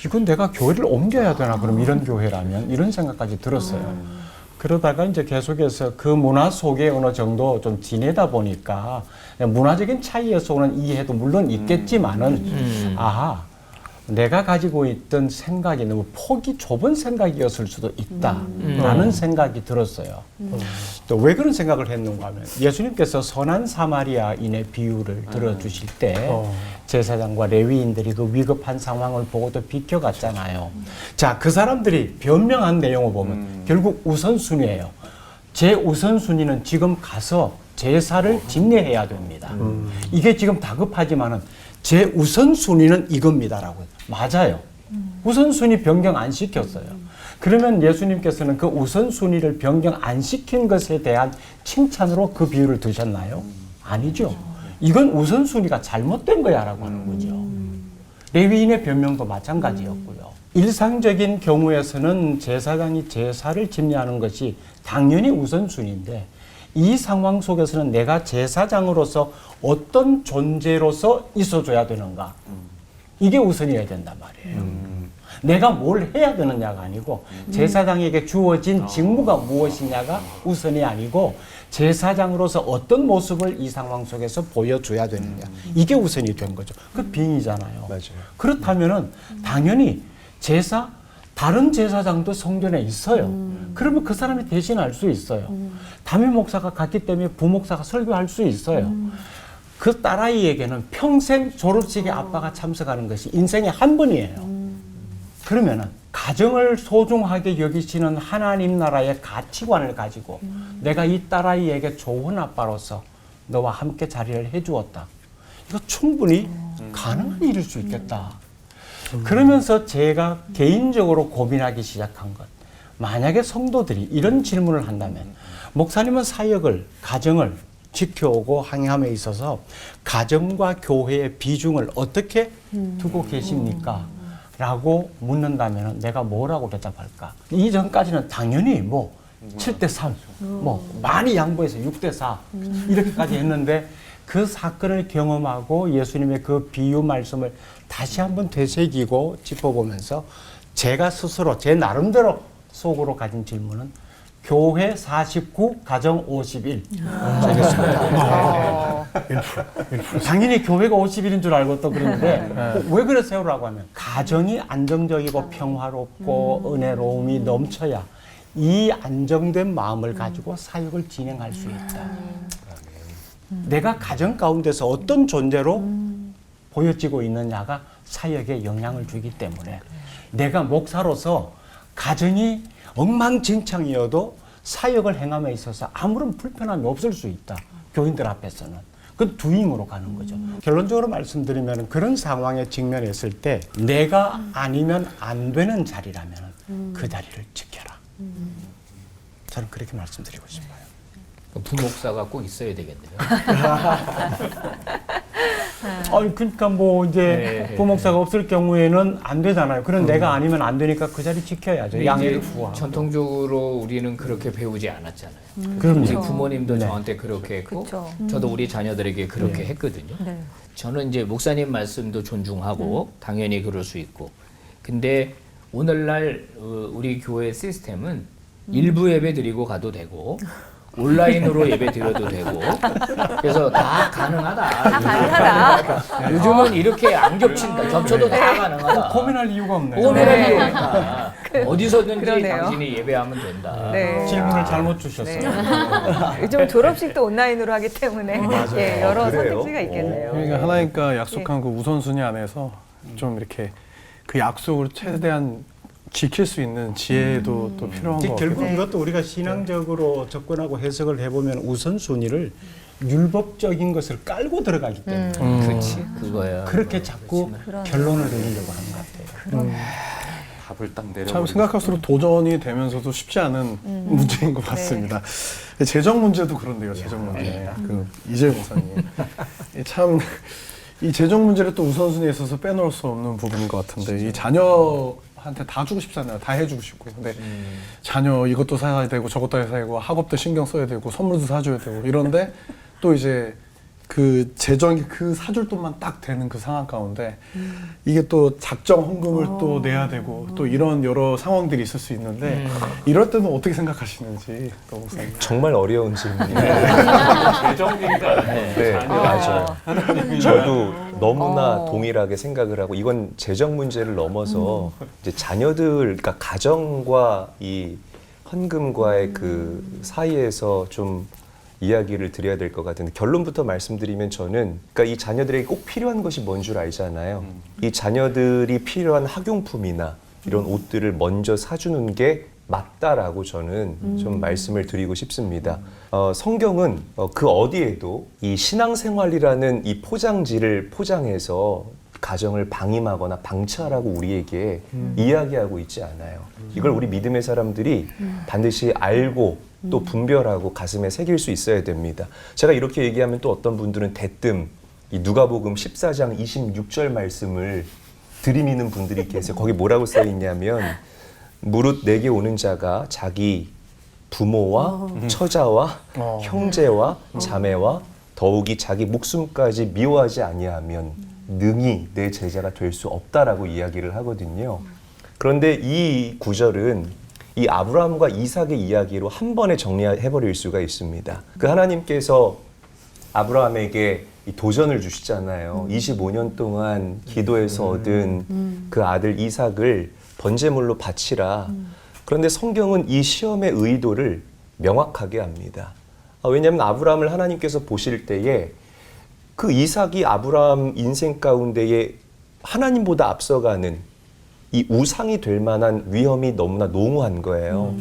이건 내가 교회를 옮겨야 되나, 그럼 이런 교회라면? 이런 생각까지 들었어요. 그러다가 이제 계속해서 그 문화 속에 어느 정도 좀 지내다 보니까 문화적인 차이에서 오는 이해도 물론 있겠지만은, 아하, 내가 가지고 있던 생각이 너무 폭이 좁은 생각이었을 수도 있다라는 생각이 들었어요. 또 왜 그런 생각을 했는가 하면 예수님께서 선한 사마리아인의 비유를 들어주실 때 제사장과 레위인들이 그 위급한 상황을 보고 또 비켜갔잖아요. 자, 그 사람들이 변명한 내용을 보면 결국 우선순위예요. 제 우선순위는 지금 가서 제사를 집례해야 됩니다. 이게 지금 다급하지만은 제 우선순위는 이겁니다라고. 맞아요. 우선순위 변경 안 시켰어요. 그러면 예수님께서는 그 우선순위를 변경 안 시킨 것에 대한 칭찬으로 그 비유를 드셨나요? 아니죠. 이건 우선순위가 잘못된 거야 라고 하는 거죠. 레위인의 변명도 마찬가지였고요. 일상적인 경우에서는 제사장이 제사를 집례하는 것이 당연히 우선순위인데, 이 상황 속에서는 내가 제사장으로서 어떤 존재로서 있어줘야 되는가, 이게 우선이어야 된단 말이에요. 내가 뭘 해야 되느냐가 아니고 제사장에게 주어진 직무가 무엇이냐가 우선이 아니고 제사장으로서 어떤 모습을 이 상황 속에서 보여줘야 되느냐, 이게 우선이 된 거죠. 그 빙의잖아요. 맞아요. 그렇다면은 당연히 다른 제사장도 성전에 있어요. 그러면 그 사람이 대신할 수 있어요. 담임 목사가 갔기 때문에 부목사가 설교할 수 있어요. 그 딸아이에게는 평생 졸업식에 아빠가 참석하는 것이 인생에 한 번이에요. 그러면은 가정을 소중하게 여기시는 하나님 나라의 가치관을 가지고 내가 이 딸아이에게 좋은 아빠로서 너와 함께 자리를 해주었다. 이거 충분히 가능한 일일 수 있겠다. 그러면서 제가 개인적으로 고민하기 시작한 것, 만약에 성도들이 이런 질문을 한다면, 목사님은 사역을, 가정을 지켜오고 항해함에 있어서 가정과 교회의 비중을 어떻게 두고 계십니까? 라고 묻는다면 내가 뭐라고 대답할까? 이전까지는 당연히 7대3, 많이 양보해서 6대4 이렇게까지 했는데, 그 사건을 경험하고 예수님의 그 비유 말씀을 다시 한번 되새기고 짚어보면서 제가 스스로 제 나름대로 속으로 가진 질문은 교회 49, 가정 51 되겠습니다. 당연히 교회가 51인 줄 알고 또 그러는데 왜 그러세요라고 하면 가정이 안정적이고 평화롭고 은혜로움이 넘쳐야 이 안정된 마음을 가지고 사역을 진행할 수 있다. 내가 가정 가운데서 어떤 존재로 보여지고 있느냐가 사역에 영향을 주기 때문에 내가 목사로서 가정이 엉망진창이어도 사역을 행함에 있어서 아무런 불편함이 없을 수 있다. 교인들 앞에서는. 그 두잉으로 가는 거죠. 결론적으로 말씀드리면 그런 상황에 직면했을 때 내가 아니면 안 되는 자리라면 그 자리를 지켜라. 저는 그렇게 말씀드리고 싶어요. 부목사가 꼭 있어야 되겠네요. 그러니까 이제 부목사가 없을 경우에는 안 되잖아요. 그런 내가 아니면 안 되니까 그 자리 지켜야죠. 양해를 구하고. 전통적으로 우리는 그렇게 배우지 않았잖아요. 그럼요. 우리 부모님도 저한테 그렇게 했고, 그쵸. 저도 우리 자녀들에게 그렇게 했거든요. 네. 저는 이제 목사님 말씀도 존중하고 당연히 그럴 수 있고, 근데 오늘날 우리 교회 시스템은 일부 예배 드리고 가도 되고 온라인으로 예배 드려도 되고, 그래서 다 가능하다. 다 가능하다. 요즘은 이렇게 안 겹친다. 겹쳐도 다 가능하다. 고민할 이유가 없네요. 고민할 이유가 없다. 어디서든지 그러네요. 당신이 예배하면 된다. 네. 질문을 잘못 주셨어요. 네. 요즘 졸업식도 온라인으로 하기 때문에 예, 여러 그래요? 선택지가 있겠네요. 그러니까 하나님과 약속한 그 우선순위 안에서 좀 이렇게 그 약속을 최대한 지킬 수 있는 지혜도 또 필요한 것 같아요. 결국 이것도 우리가 신앙적으로 접근하고 해석을 해보면 우선순위를 율법적인 것을 깔고 들어가기 때문에 그렇지, 그거야. 그렇게 자꾸 결론을 내리려고 하는 것 같아요. 답을 딱 내려. 참 생각할수록 도전이 되면서도 쉽지 않은 문제인 것 같습니다. 재정 문제도 그런데요, 재정 문제. 그 이재 목사님. 참 이 재정 문제를 또 우선순위에 있어서 빼놓을 수 없는 부분인 것 같은데 이 자녀한테 다 주고 싶잖아요. 다 해주고 싶고. 근데 자녀 이것도 사야 되고 저것도 사야 되고 학업도 신경 써야 되고 선물도 사줘야 되고 이런데 또 이제 그 재정이 그 사줄 돈만 딱 되는 그 상황 가운데 이게 또 작정 헌금을 또 내야 되고 또 이런 여러 상황들이 있을 수 있는데 이럴 때는 어떻게 생각하시는지 또 목사님. 정말 어려운 질문이에요. 재정인가? 네, 맞아요. 저도 너무나 동일하게 생각을 하고 이건 재정 문제를 넘어서 이제 자녀들, 그러니까 가정과 이 헌금과의 그 사이에서 좀 이야기를 드려야 될 것 같은데 결론부터 말씀드리면 저는 그러니까 이 자녀들에게 꼭 필요한 것이 뭔 줄 알잖아요. 이 자녀들이 필요한 학용품이나 이런 옷들을 먼저 사주는 게 맞다라고 저는 좀 말씀을 드리고 싶습니다. 성경은 그 어디에도 이 신앙생활이라는 이 포장지를 포장해서 가정을 방임하거나 방치하라고 우리에게 이야기하고 있지 않아요. 이걸 우리 믿음의 사람들이 반드시 알고 또 분별하고 가슴에 새길 수 있어야 됩니다. 제가 이렇게 얘기하면 또 어떤 분들은 대뜸 이 누가복음 14장 26절 말씀을 들이미는 분들이 계세요. 거기 뭐라고 써 있냐면 무릇 내게 오는 자가 자기 부모와 처자와 형제와 자매와 더욱이 자기 목숨까지 미워하지 아니하면 능히 내 제자가 될 수 없다라고 이야기를 하거든요. 그런데 이 구절은 이 아브라함과 이삭의 이야기로 한 번에 정리해버릴 수가 있습니다. 그 하나님께서 아브라함에게 이 도전을 주시잖아요. 25년 동안 기도해서 얻은 그 아들 이삭을 번제물로 바치라. 그런데 성경은 이 시험의 의도를 명확하게 합니다. 왜냐하면 아브라함을 하나님께서 보실 때에 그 이삭이 아브라함 인생 가운데에 하나님보다 앞서가는 이 우상이 될 만한 위험이 너무나 농후한 거예요.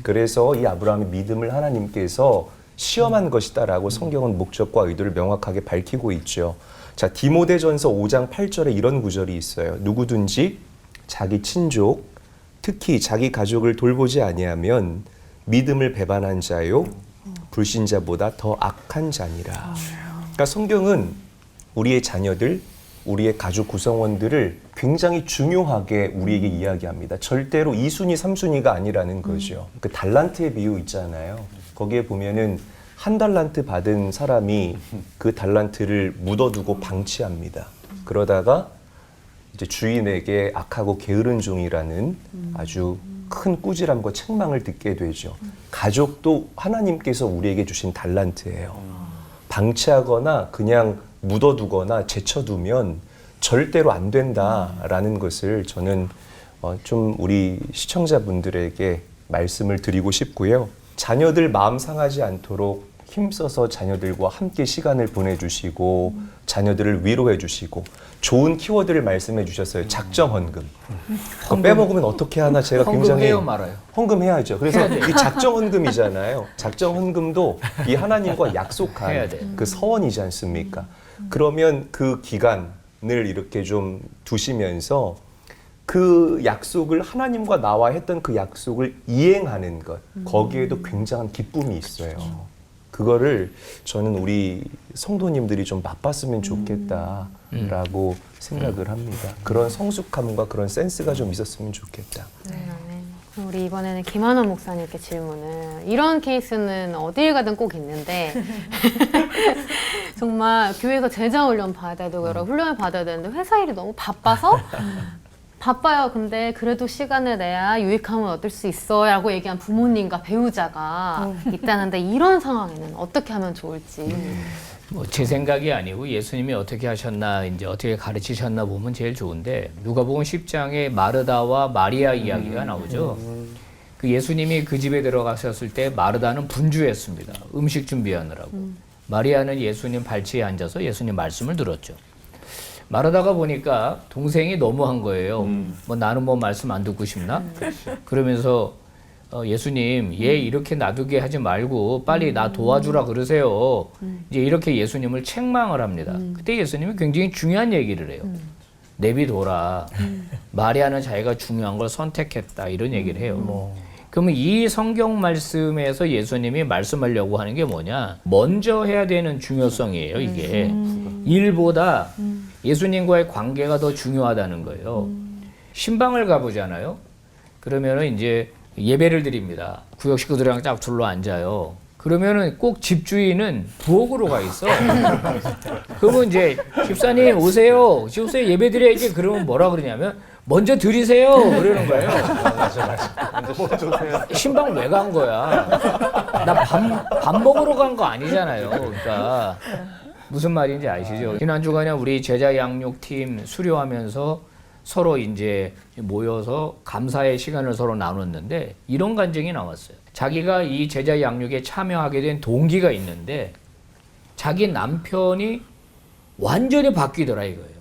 그래서 이 아브라함의 믿음을 하나님께서 시험한 것이다라고 성경은 목적과 의도를 명확하게 밝히고 있죠. 자, 디모데전서 5장 8절에 이런 구절이 있어요. 누구든지 자기 친족, 특히 자기 가족을 돌보지 아니하면 믿음을 배반한 자요 불신자보다 더 악한 자니라. 그러니까 성경은 우리의 자녀들, 우리의 가족 구성원들을 굉장히 중요하게 우리에게 이야기합니다. 절대로 2순위, 3순위가 아니라는 거죠. 그 달란트의 비유 있잖아요. 거기에 보면은 한 달란트 받은 사람이 그 달란트를 묻어두고 방치합니다. 그러다가 이제 주인에게 악하고 게으른 종이라는 아주 큰 꾸지람과 책망을 듣게 되죠. 가족도 하나님께서 우리에게 주신 달란트예요. 방치하거나 그냥 묻어두거나 제쳐두면 절대로 안 된다라는 것을 저는 좀 우리 시청자분들에게 말씀을 드리고 싶고요. 자녀들 마음 상하지 않도록 힘써서 자녀들과 함께 시간을 보내주시고 자녀들을 위로해 주시고 좋은 키워드를 말씀해 주셨어요. 작정헌금. 빼먹으면 어떻게 하나 제가 굉장히 헌금해요 말아요? 헌금해야죠. 그래서 이 작정헌금이잖아요. 작정헌금도 이 하나님과 약속한 그 서원이지 않습니까? 그러면 그 기간을 이렇게 좀 두시면서 그 약속을 하나님과 나와 했던 그 약속을 이행하는 것, 거기에도 굉장한 기쁨이 있어요. 그거를 저는 우리 성도님들이 좀 맛봤으면 좋겠다라고 생각을 합니다. 그런 성숙함과 그런 센스가 좀 있었으면 좋겠다. 네. 우리 이번에는 김한원 목사님께 질문을, 이런 케이스는 어딜 가든 꼭 있는데 정말 교회에서 제자 훈련 받아야 되고 여러 훈련을 받아야 되는데 회사 일이 너무 바빠서 바빠요. 근데 그래도 시간을 내야 유익함을 얻을 수 있어 라고 얘기한 부모님과 배우자가 있다는데 이런 상황에는 어떻게 하면 좋을지. 뭐 제 생각이 아니고 예수님이 어떻게 하셨나 이제 어떻게 가르치셨나 보면 제일 좋은데 누가복음 10장에 마르다와 마리아 이야기가 나오죠. 그 예수님이 그 집에 들어가셨을 때 마르다는 분주했습니다. 음식 준비하느라고. 마리아는 예수님 발치에 앉아서 예수님 말씀을 들었죠. 마르다가 보니까 동생이 너무한 거예요. 뭐 나는 뭐 말씀 안 듣고 싶나? 그러면서 예수님 얘 이렇게 놔두게 하지 말고 빨리 나 도와주라 그러세요. 이제 이렇게 예수님을 책망을 합니다. 그때 예수님이 굉장히 중요한 얘기를 해요. 내비둬라. 마리아는 자기가 중요한 걸 선택했다 이런 얘기를 해요. 그러면 이 성경 말씀에서 예수님이 말씀하려고 하는 게 뭐냐? 먼저 해야 되는 중요성이에요, 이게. 일보다 예수님과의 관계가 더 중요하다는 거예요. 신방을 가보잖아요. 그러면은 이제 예배를 드립니다. 구역 식구들이랑 딱 둘러 앉아요. 그러면은 꼭 집주인은 부엌으로 가 있어. 그러면 이제 집사님 오세요. 오세요. 예배 드려야지. 그러면 뭐라 그러냐면 먼저 드리세요. 그러는 거예요. 신방 왜 간 거야? 나 밥 먹으러 간 거 아니잖아요. 그러니까 무슨 말인지 아시죠? 지난 주간에 우리 제자 양육팀 수료하면서 서로 이제 모여서 감사의 시간을 서로 나눴는데 이런 간증이 나왔어요. 자기가 이 제자 양육에 참여하게 된 동기가 있는데 자기 남편이 완전히 바뀌더라 이거예요.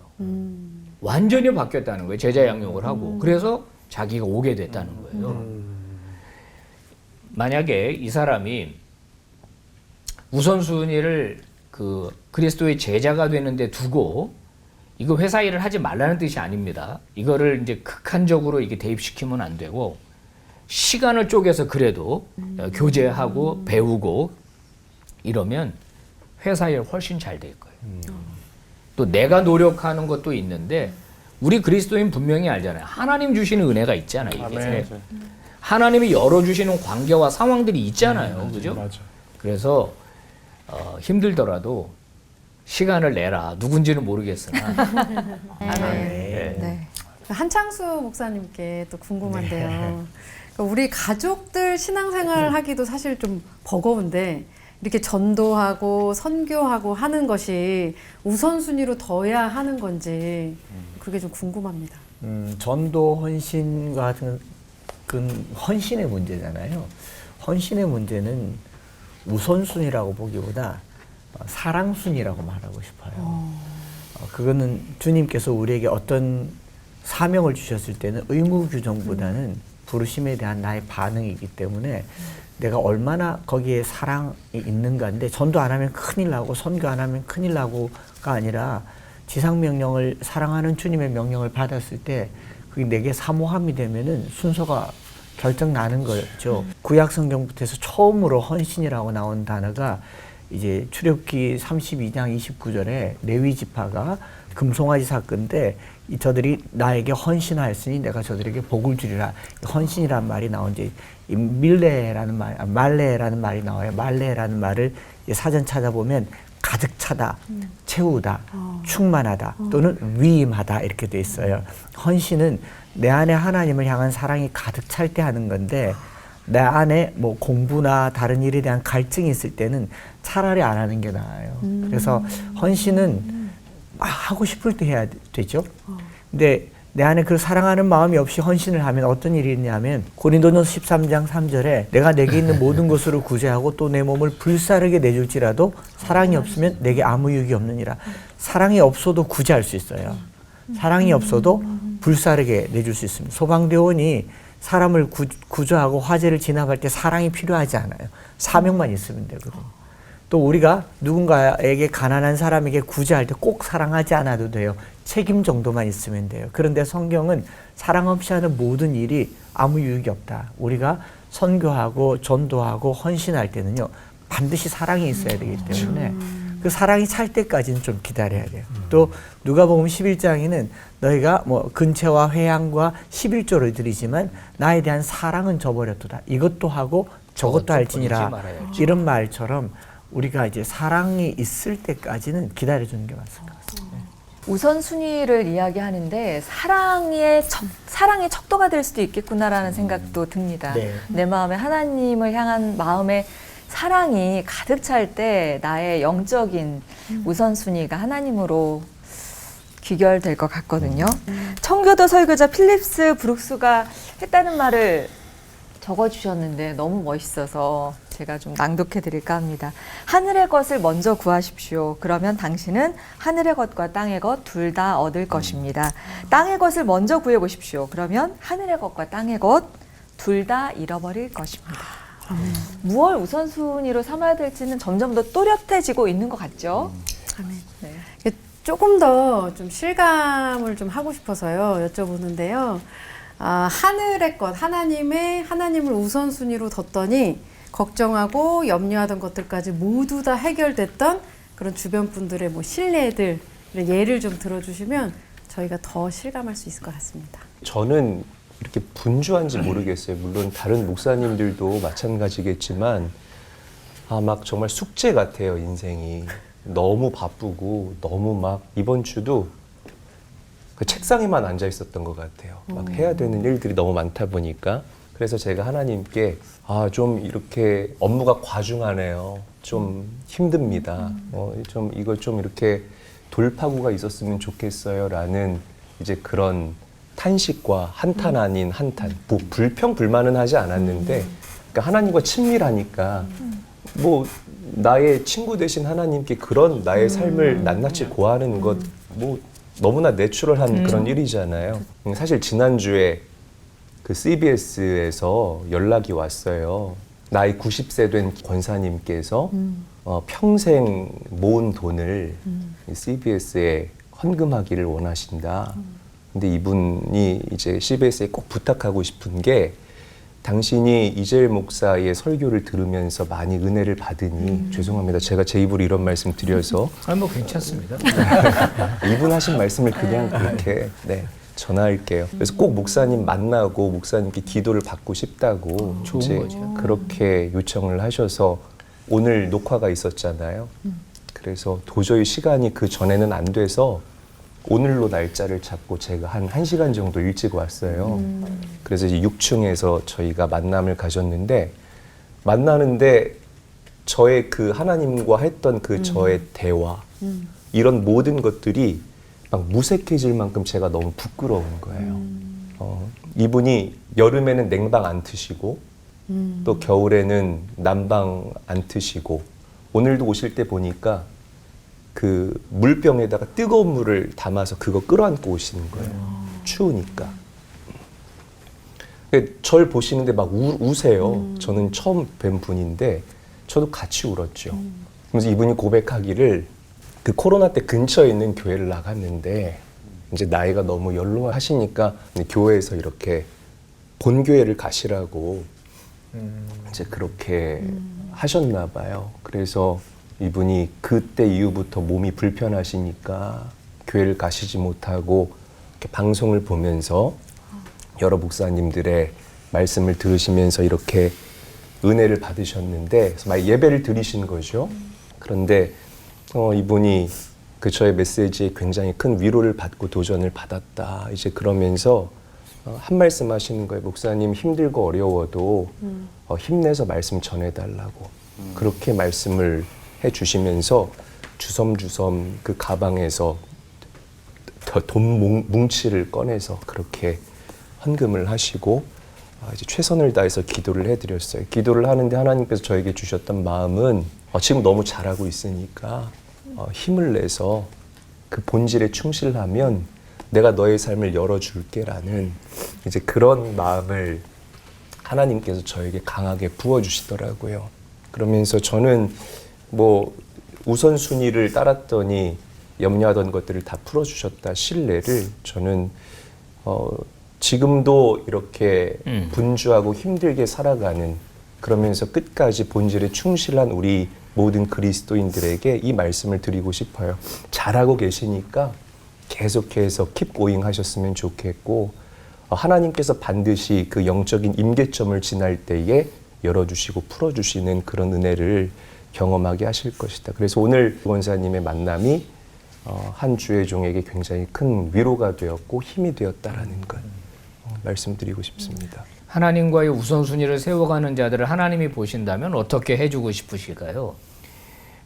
완전히 바뀌었다는 거예요. 제자 양육을 하고. 그래서 자기가 오게 됐다는 거예요. 만약에 이 사람이 우선순위를 그 그리스도의 제자가 되는데 두고 이거 회사 일을 하지 말라는 뜻이 아닙니다. 이거를 이제 극한적으로 이게 대입시키면 안 되고 시간을 쪼개서 그래도 교제하고 배우고 이러면 회사 일 훨씬 잘 될 거예요. 또 내가 노력하는 것도 있는데 우리 그리스도인 분명히 알잖아요. 하나님 주시는 은혜가 있잖아요. 이게. 하나님이 열어주시는 관계와 상황들이 있잖아요. 그죠? 맞아. 그래서 힘들더라도 시간을 내라. 누군지는 모르겠으나. 네. 네. 한창수 목사님께 또 궁금한데요. 그러니까 우리 가족들 신앙생활 하기도 사실 좀 버거운데 이렇게 전도하고 선교하고 하는 것이 우선순위로 둬야 하는 건지 그게 좀 궁금합니다. 전도 헌신과 같은 그 헌신의 문제잖아요. 헌신의 문제는 우선순위라고 보기보다 사랑순위라고 말하고 싶어요. 그거는 주님께서 우리에게 어떤 사명을 주셨을 때는 의무 규정보다는 부르심에 대한 나의 반응이기 때문에 내가 얼마나 거기에 사랑이 있는가인데 전도 안 하면 큰일 나고 선교 안 하면 큰일 나고가 아니라 지상명령을 사랑하는 주님의 명령을 받았을 때 그게 내게 사모함이 되면은 순서가 결정 나는 거죠. 구약 성경부터 해서 처음으로 헌신이라고 나온 단어가 이제 출애굽기 32장 29절에 레위 지파가 금송아지 사건인데 저들이 나에게 헌신하였으니 내가 저들에게 복을 주리라. 헌신이라는 말이 나온지 밀레라는 말레라는 말이 나와요. 말레라는 말을 사전 찾아보면 가득 차다, 채우다, 충만하다 또는 위임하다 이렇게 돼 있어요. 헌신은 내 안에 하나님을 향한 사랑이 가득 찰 때 하는 건데 내 안에 뭐 공부나 다른 일에 대한 갈증이 있을 때는 차라리 안 하는 게 나아요. 그래서 헌신은 하고 싶을 때 해야 되죠. 근데 내 안에 그 사랑하는 마음이 없이 헌신을 하면 어떤 일이 있냐면 고린도전서 13장 3절에 내가 내게 있는 모든 것으로 구제하고 또 내 몸을 불사르게 내줄지라도 사랑이 없으면 내게 아무 유익이 없느니라. 사랑이 없어도 구제할 수 있어요. 사랑이 없어도 불사르게 내줄 수 있습니다. 소방대원이 사람을 구조하고 화재를 진압할 때 사랑이 필요하지 않아요. 사명만 있으면 되거든요. 또 우리가 누군가에게 가난한 사람에게 구제할 때 꼭 사랑하지 않아도 돼요. 책임 정도만 있으면 돼요. 그런데 성경은 사랑 없이 하는 모든 일이 아무 유익이 없다. 우리가 선교하고 전도하고 헌신할 때는요. 반드시 사랑이 있어야 되기 때문에 그 사랑이 찰 때까지는 좀 기다려야 돼요. 또 누가복음 11장에는 너희가 뭐 근체와 회향과 11조를 드리지만 나에 대한 사랑은 저버렸도다. 이것도 하고 저것도 할지니라. 이런 말처럼 우리가 이제 사랑이 있을 때까지는 기다려주는 게 맞습니다. 우선순위를 이야기하는데 사랑의 척도가 될 수도 있겠구나라는 생각도 듭니다. 네. 내 마음에 하나님을 향한 마음의 사랑이 가득 찰 때 나의 영적인 우선순위가 하나님으로 귀결될 것 같거든요. 청교도 설교자 필립스 브룩스가 했다는 말을 적어주셨는데 너무 멋있어서 제가 좀 낭독해 드릴까 합니다. 하늘의 것을 먼저 구하십시오. 그러면 당신은 하늘의 것과 땅의 것 둘 다 얻을 것입니다. 땅의 것을 먼저 구해 보십시오. 그러면 하늘의 것과 땅의 것 둘 다 잃어버릴 것입니다. 무엇 우선순위로 삼아야 될지는 점점 더 또렷해지고 있는 것 같죠? 네. 조금 더 좀 실감을 좀 하고 싶어서요. 여쭤보는데요. 하늘의 것, 하나님을 우선순위로 뒀더니 걱정하고 염려하던 것들까지 모두 다 해결됐던 그런 주변 분들의 뭐 신뢰들 예를 좀 들어주시면 저희가 더 실감할 수 있을 것 같습니다. 저는 이렇게 분주한지 모르겠어요. 물론 다른 목사님들도 마찬가지겠지만 막 정말 숙제 같아요, 인생이. 너무 바쁘고 너무 막 이번 주도 그 책상에만 앉아 있었던 것 같아요. 막 해야 되는 일들이 너무 많다 보니까. 그래서 제가 하나님께 좀 이렇게 업무가 과중하네요. 좀 힘듭니다. 좀 이거 좀 이렇게 돌파구가 있었으면 좋겠어요라는 이제 그런 탄식과 한탄 아닌 한탄. 뭐 불평 불만은 하지 않았는데, 그러니까 하나님과 친밀하니까 뭐 나의 친구 되신 하나님께 그런 나의 삶을 낱낱이 고하는 것 뭐 너무나 내추럴한 그런 일이잖아요. 사실 지난주에 그 CBS에서 연락이 왔어요. 나이 90세 된 권사님께서 평생 모은 돈을 CBS에 헌금하기를 원하신다. 근데 이분이 이제 CBS에 꼭 부탁하고 싶은 게 당신이 이재일 목사의 설교를 들으면서 많이 은혜를 받으니 죄송합니다. 제가 제 입으로 이런 말씀 드려서 뭐 괜찮습니다. 이분 하신 말씀을 그냥 그렇게 전할게요. 그래서 꼭 목사님 만나고 목사님께 기도를 받고 싶다고 좋은 이제 거죠. 그렇게 요청을 하셔서 오늘 녹화가 있었잖아요. 그래서 도저히 시간이 그 전에는 안 돼서 오늘로 날짜를 잡고 제가 한 1시간 정도 일찍 왔어요. 그래서 이제 6층에서 저희가 만남을 가졌는데 만나는데 저의 그 하나님과 했던 그 저의 대화 이런 모든 것들이 막 무색해질 만큼 제가 너무 부끄러운 거예요. 이분이 여름에는 냉방 안 트시고 또 겨울에는 난방 안 트시고 오늘도 오실 때 보니까 그 물병에다가 뜨거운 물을 담아서 그거 끌어안고 오시는 거예요. 추우니까. 절 보시는데 막 우세요. 저는 처음 뵌 분인데 저도 같이 울었죠. 그래서 이분이 고백하기를 그 코로나 때 근처에 있는 교회를 나갔는데 이제 나이가 너무 연로하시니까 교회에서 이렇게 본교회를 가시라고 이제 그렇게 하셨나 봐요. 그래서 이분이 그때 이후부터 몸이 불편하시니까 교회를 가시지 못하고 이렇게 방송을 보면서 여러 목사님들의 말씀을 들으시면서 이렇게 은혜를 받으셨는데 그래서 막 예배를 드리신 거죠. 그런데 이분이 그 저의 메시지에 굉장히 큰 위로를 받고 도전을 받았다. 이제 그러면서 한 말씀 하시는 거예요. 목사님 힘들고 어려워도 힘내서 말씀 전해달라고. 그렇게 말씀을 해주시면서 주섬주섬 그 가방에서 돈 뭉치를 꺼내서 그렇게 헌금을 하시고 이제 최선을 다해서 기도를 해드렸어요. 기도를 하는데 하나님께서 저에게 주셨던 마음은 지금 너무 잘하고 있으니까 힘을 내서 그 본질에 충실하면 내가 너의 삶을 열어줄게라는 이제 그런 마음을 하나님께서 저에게 강하게 부어주시더라고요. 그러면서 저는 뭐 우선순위를 따랐더니 염려하던 것들을 다 풀어주셨다 신뢰를 저는 지금도 이렇게 분주하고 힘들게 살아가는 그러면서 끝까지 본질에 충실한 우리 모든 그리스도인들에게 이 말씀을 드리고 싶어요. 잘하고 계시니까 계속해서 keep going 하셨으면 좋겠고 하나님께서 반드시 그 영적인 임계점을 지날 때에 열어주시고 풀어주시는 그런 은혜를 경험하게 하실 것이다. 그래서 오늘 권사님의 만남이 한 주의 종에게 굉장히 큰 위로가 되었고 힘이 되었다라는 것 말씀드리고 싶습니다. 하나님과의 우선순위를 세워가는 자들을 하나님이 보신다면 어떻게 해주고 싶으실까요?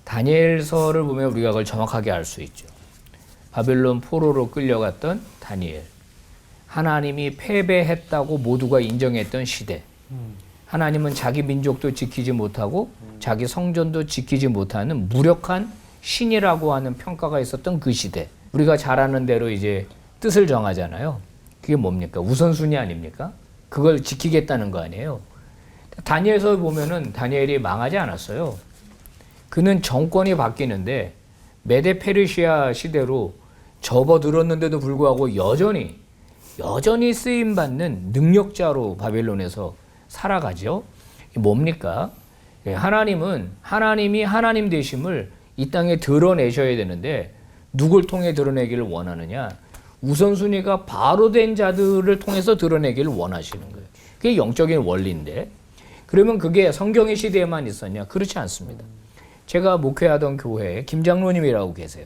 다니엘서를 보면 우리가 그걸 정확하게 알 수 있죠. 바벨론 포로로 끌려갔던 다니엘. 하나님이 패배했다고 모두가 인정했던 시대. 하나님은 자기 민족도 지키지 못하고 자기 성전도 지키지 못하는 무력한 신이라고 하는 평가가 있었던 그 시대. 우리가 잘 아는 대로 이제 뜻을 정하잖아요. 그게 뭡니까? 우선순위 아닙니까? 그걸 지키겠다는 거 아니에요. 다니엘서 보면은 다니엘이 망하지 않았어요. 그는 정권이 바뀌는데 메데 페르시아 시대로 접어들었는데도 불구하고 여전히 쓰임받는 능력자로 바벨론에서 살아가죠. 이게 뭡니까? 하나님은 하나님이 하나님 되심을 이 땅에 드러내셔야 되는데 누굴 통해 드러내기를 원하느냐? 우선순위가 바로 된 자들을 통해서 드러내기를 원하시는 거예요. 그게 영적인 원리인데 그러면 그게 성경의 시대에만 있었냐? 그렇지 않습니다. 제가 목회하던 교회에 김 장로님이라고 계세요.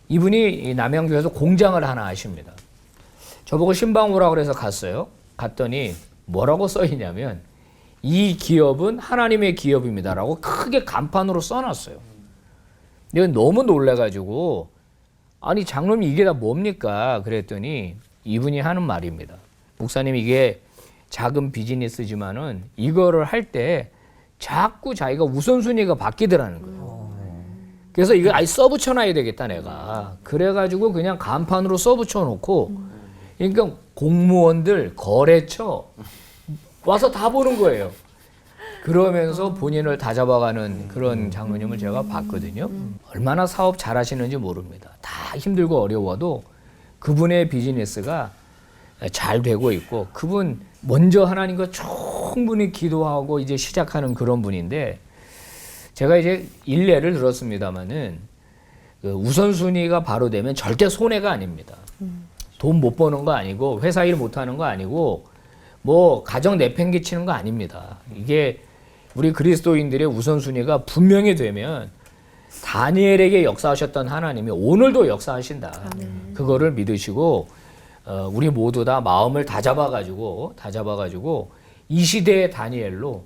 이분이 남양주에서 공장을 하나 하십니다. 저보고 신방 오라고 그래서 갔어요. 갔더니 뭐라고 써있냐면 이 기업은 하나님의 기업입니다라고 크게 간판으로 써놨어요. 내가 너무 놀래가지고 아니 장로님 이게 다 뭡니까? 그랬더니 이분이 하는 말입니다. 목사님 이게 작은 비즈니스지만은 이거를 할 때 자꾸 자기가 우선순위가 바뀌더라는 거예요. 그래서 이거 아예 써붙여놔야 되겠다 내가. 그래가지고 그냥 간판으로 써붙여놓고 그러니까 공무원들 거래처 와서 다 보는 거예요. 그러면서 본인을 다 잡아가는 그런 장로님을 제가 봤거든요. 얼마나 사업 잘하시는지 모릅니다. 다 힘들고 어려워도 그분의 비즈니스가 잘 되고 있고 그분 먼저 하나님과 충분히 기도하고 이제 시작하는 그런 분인데 제가 이제 일례를 들었습니다마는 그 우선순위가 바로 되면 절대 손해가 아닙니다. 돈 못 버는 거 아니고 회사 일 못 하는 거 아니고 뭐 가정 내팽개치는 거 아닙니다. 이게 우리 그리스도인들의 우선순위가 분명히 되면 다니엘에게 역사하셨던 하나님이 오늘도 역사하신다. 그거를 믿으시고 우리 모두 다 마음을 다 잡아가지고 이 시대의 다니엘로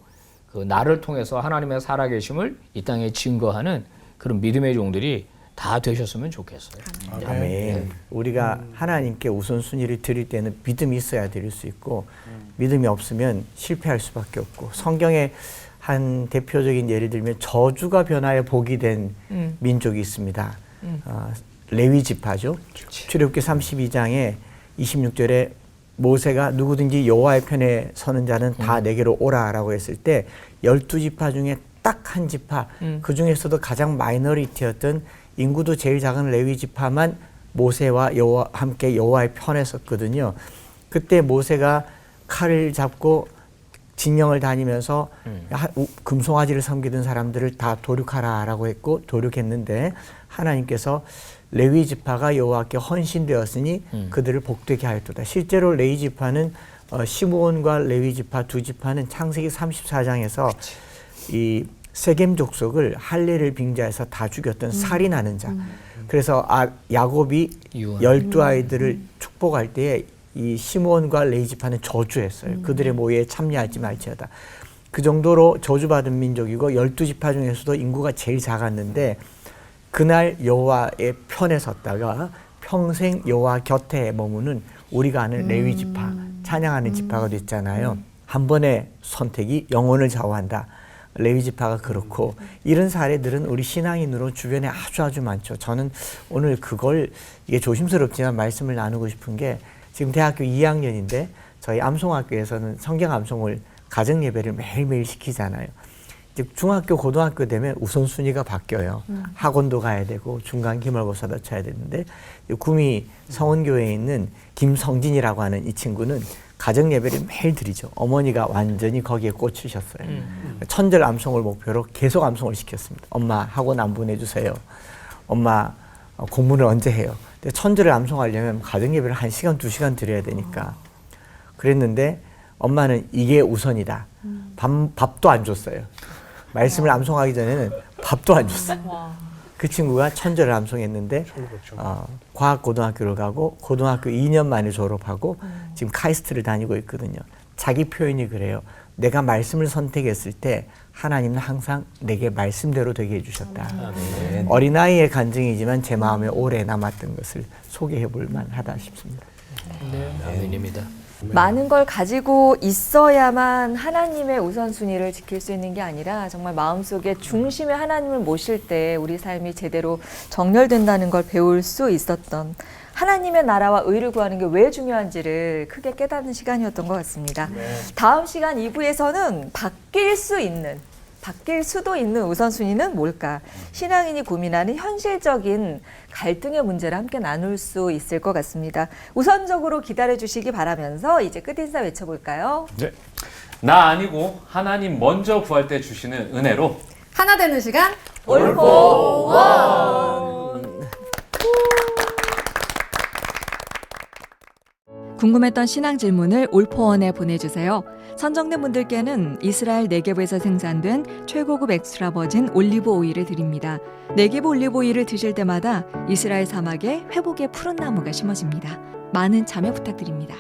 그 나를 통해서 하나님의 살아계심을 이 땅에 증거하는 그런 믿음의 종들이 다 되셨으면 좋겠어요. 아멘. 우리가 하나님께 우선순위를 드릴 때는 믿음이 있어야 드릴 수 있고 믿음이 없으면 실패할 수밖에 없고 성경에 한 대표적인 예를 들면 저주가 변하여 복이 된 민족이 있습니다. 레위 지파죠. 출애굽기 32장에 26절에 모세가 누구든지 여호와의 편에 서는 자는 다 내게로 오라라고 했을 때 12지파 중에 딱 한 지파 그 중에서도 가장 마이너리티였던 인구도 제일 작은 레위 지파만 모세와 함께 여호와의 편에 섰거든요. 그때 모세가 칼을 잡고 진영을 다니면서 금송아지를 섬기던 사람들을 다 도륙하라라고 했고 도륙했는데 하나님께서 레위 지파가 여호와께 헌신되었으니 그들을 복되게 하였도다. 실제로 레위 지파는 시므온과 레위 지파 두 지파는 창세기 34장에서 이 세겜 족속을 할례를 빙자해서 다 죽였던 살인하는 자. 그래서 야곱이 12아이들을 축복할 때에 이 시므온과 레위 지파는 저주했어요. 그들의 모의에 참여하지 말지어다. 그 정도로 저주받은 민족이고 12지파 중에서도 인구가 제일 작았는데 그날 여호와의 편에 섰다가 평생 여호와 곁에 머무는 우리가 아는 레위 지파, 찬양하는 지파가 됐잖아요. 한 번의 선택이 영혼을 좌우한다. 레위 지파가 그렇고 이런 사례들은 우리 신앙인으로 주변에 아주 많죠. 저는 오늘 그걸 이게 조심스럽지만 말씀을 나누고 싶은 게 지금 대학교 2학년인데 저희 암송학교에서는 성경 암송을 가정 예배를 매일매일 시키잖아요. 이제 중학교, 고등학교 되면 우선순위가 바뀌어요. 학원도 가야 되고 중간 기말고사도 쳐야 되는데 구미 성원교회에 있는 김성진이라고 하는 이 친구는 가정 예배를 매일 드리죠. 어머니가 완전히 거기에 꽂히셨어요. 천절 암송을 목표로 계속 암송을 시켰습니다. 엄마 학원 안 보내주세요. 엄마 공부는 언제 해요? 근데 천절을 암송하려면 가정 예배를 1시간, 2시간 드려야 되니까 그랬는데 엄마는 이게 우선이다. 밥도 안 줬어요. 말씀을 암송하기 전에는 밥도 안 줬어요. 그 친구가 천절을 암송했는데 과학고등학교를 가고 고등학교 2년 만에 졸업하고 지금 카이스트를 다니고 있거든요. 자기 표현이 그래요. 내가 말씀을 선택했을 때 하나님은 항상 내게 말씀대로 되게 해주셨다. 어린아이의 간증이지만 제 마음에 오래 남았던 것을 소개해 볼 만하다 싶습니다. 네, 아멘입니다. 많은 걸 가지고 있어야만 하나님의 우선순위를 지킬 수 있는 게 아니라 정말 마음속에 중심에 하나님을 모실 때 우리 삶이 제대로 정렬된다는 걸 배울 수 있었던, 하나님의 나라와 의를 구하는 게 왜 중요한지를 크게 깨닫는 시간이었던 것 같습니다. 다음 시간 2부에서는 바뀔 수도 있는 우선순위는 뭘까? 신앙인이 고민하는 현실적인 갈등의 문제를 함께 나눌 수 있을 것 같습니다. 우선적으로 기다려주시기 바라면서 이제 끝인사 외쳐볼까요? 네. 나 아니고 하나님 먼저 구할 때 주시는 은혜로 하나 되는 시간 궁금했던 신앙 질문을 올포원에 보내주세요. 선정된 분들께는 이스라엘 네게브에서 생산된 최고급 엑스트라 버진 올리브 오일을 드립니다. 네게브 올리브 오일을 드실 때마다 이스라엘 사막에 회복의 푸른 나무가 심어집니다. 많은 참여 부탁드립니다.